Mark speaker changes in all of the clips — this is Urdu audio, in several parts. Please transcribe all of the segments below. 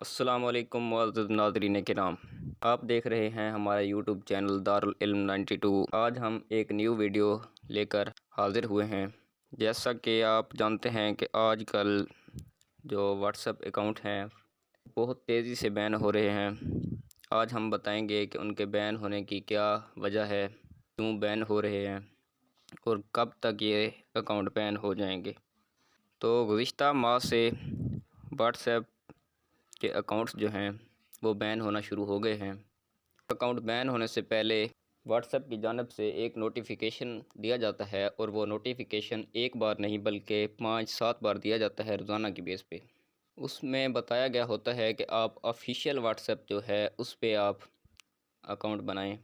Speaker 1: السلام علیکم معزز ناظرین کرام، آپ دیکھ رہے ہیں ہمارا یوٹیوب چینل دارالعلم 92۔ آج ہم ایک نیو ویڈیو لے کر حاضر ہوئے ہیں۔ جیسا کہ آپ جانتے ہیں کہ آج کل جو واٹس ایپ اکاؤنٹ ہیں بہت تیزی سے بین ہو رہے ہیں۔ آج ہم بتائیں گے کہ ان کے بین ہونے کی کیا وجہ ہے، کیوں بین ہو رہے ہیں اور کب تک یہ اکاؤنٹ بین ہو جائیں گے۔ تو گزشتہ ماہ سے واٹس ایپ کے اکاؤنٹس جو ہیں وہ بین ہونا شروع ہو گئے ہیں۔ اکاؤنٹ بین ہونے سے پہلے واٹس ایپ کی جانب سے ایک نوٹیفیکیشن دیا جاتا ہے، اور وہ نوٹیفیکیشن ایک بار نہیں بلکہ 5-7 بار دیا جاتا ہے روزانہ کی بیس پہ۔ اس میں بتایا گیا ہوتا ہے کہ آپ آفیشیل واٹس ایپ جو ہے اس پہ آپ اکاؤنٹ بنائیں۔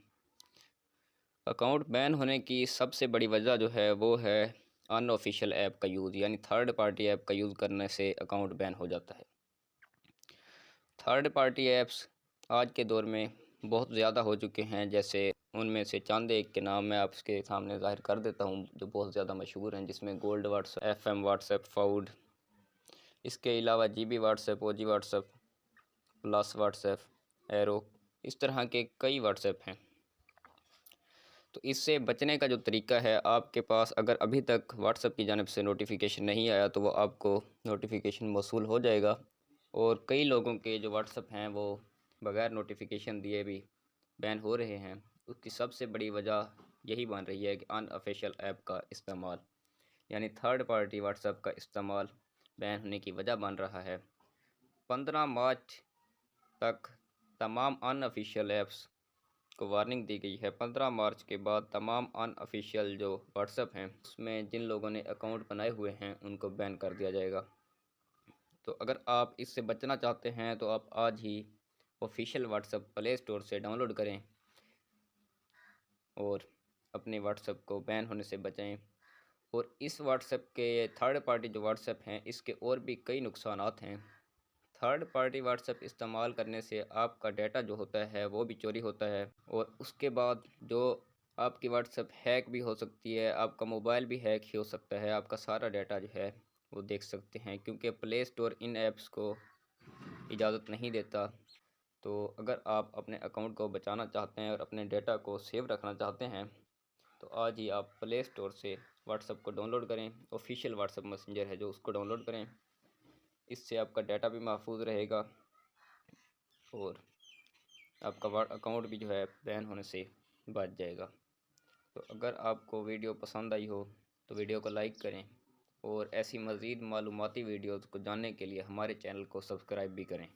Speaker 1: اکاؤنٹ بین ہونے کی سب سے بڑی وجہ جو ہے وہ ہے ان آفیشیل ایپ کا یوز، یعنی تھرڈ پارٹی ایپ کا یوز کرنے سے اکاؤنٹ بین ہو جاتا ہے۔ تھرڈ پارٹی ایپس آج کے دور میں بہت زیادہ ہو چکے ہیں، جیسے ان میں سے چاند ایک کے نام میں آپ کے سامنے ظاہر کر دیتا ہوں جو بہت زیادہ مشہور ہیں، جس میں gold WhatsApp, F M WhatsApp, Fouad, اس کے علاوہ G B WhatsApp, O G WhatsApp, plus WhatsApp, Aero, اس طرح کے کئی واٹس ایپ ہیں۔ تو اس سے بچنے کا جو طریقہ ہے، آپ کے پاس اگر ابھی تک واٹس ایپ کی جانب سے نوٹیفیکیشن نہیں آیا تو وہ آپ کو نوٹیفیکیشن موصول ہو جائے گا، اور کئی لوگوں کے جو واٹس ایپ ہیں وہ بغیر نوٹیفیکیشن دیے بھی بین ہو رہے ہیں۔ اس کی سب سے بڑی وجہ یہی بن رہی ہے کہ ان آفیشیل ایپ کا استعمال، یعنی تھرڈ پارٹی واٹس ایپ کا استعمال بین ہونے کی وجہ بن رہا ہے۔ 15 مارچ تک تمام ان آفیشیل ایپس کو وارننگ دی گئی ہے۔ 15 مارچ کے بعد تمام ان آفیشیل جو واٹس ایپ ہیں اس میں جن لوگوں نے اکاؤنٹ بنائے ہوئے ہیں ان کو بین کر دیا جائے گا۔ تو اگر آپ اس سے بچنا چاہتے ہیں تو آپ آج ہی آفیشیل واٹس ایپ پلے اسٹور سے ڈاؤن لوڈ کریں اور اپنے واٹس ایپ کو بین ہونے سے بچائیں۔ اور اس واٹس ایپ کے تھرڈ پارٹی جو واٹس ایپ ہیں اس کے اور بھی کئی نقصانات ہیں۔ تھرڈ پارٹی واٹس ایپ استعمال کرنے سے آپ کا ڈیٹا جو ہوتا ہے وہ بھی چوری ہوتا ہے، اور اس کے بعد جو آپ کی واٹس ایپ ہیک بھی ہو سکتی ہے، آپ کا موبائل بھی ہیک ہی ہو سکتا ہے، آپ کا سارا ڈیٹا جو ہے وہ دیکھ سکتے ہیں، کیونکہ پلے اسٹور ان ایپس کو اجازت نہیں دیتا۔ تو اگر آپ اپنے اکاؤنٹ کو بچانا چاہتے ہیں اور اپنے ڈیٹا کو سیو رکھنا چاہتے ہیں تو آج ہی آپ پلے اسٹور سے واٹس ایپ کو ڈاؤن لوڈ کریں، آفیشیل واٹس ایپ میسنجر ہے جو اس کو ڈاؤن لوڈ کریں۔ اس سے آپ کا ڈیٹا بھی محفوظ رہے گا اور آپ کا اکاؤنٹ بھی جو ہے بین ہونے سے بچ جائے گا۔ تو اگر آپ کو ویڈیو پسند آئی ہو تو ویڈیو کو لائک کریں، اور ایسی مزید معلوماتی ویڈیوز کو جاننے کے لیے ہمارے چینل کو سبسکرائب بھی کریں۔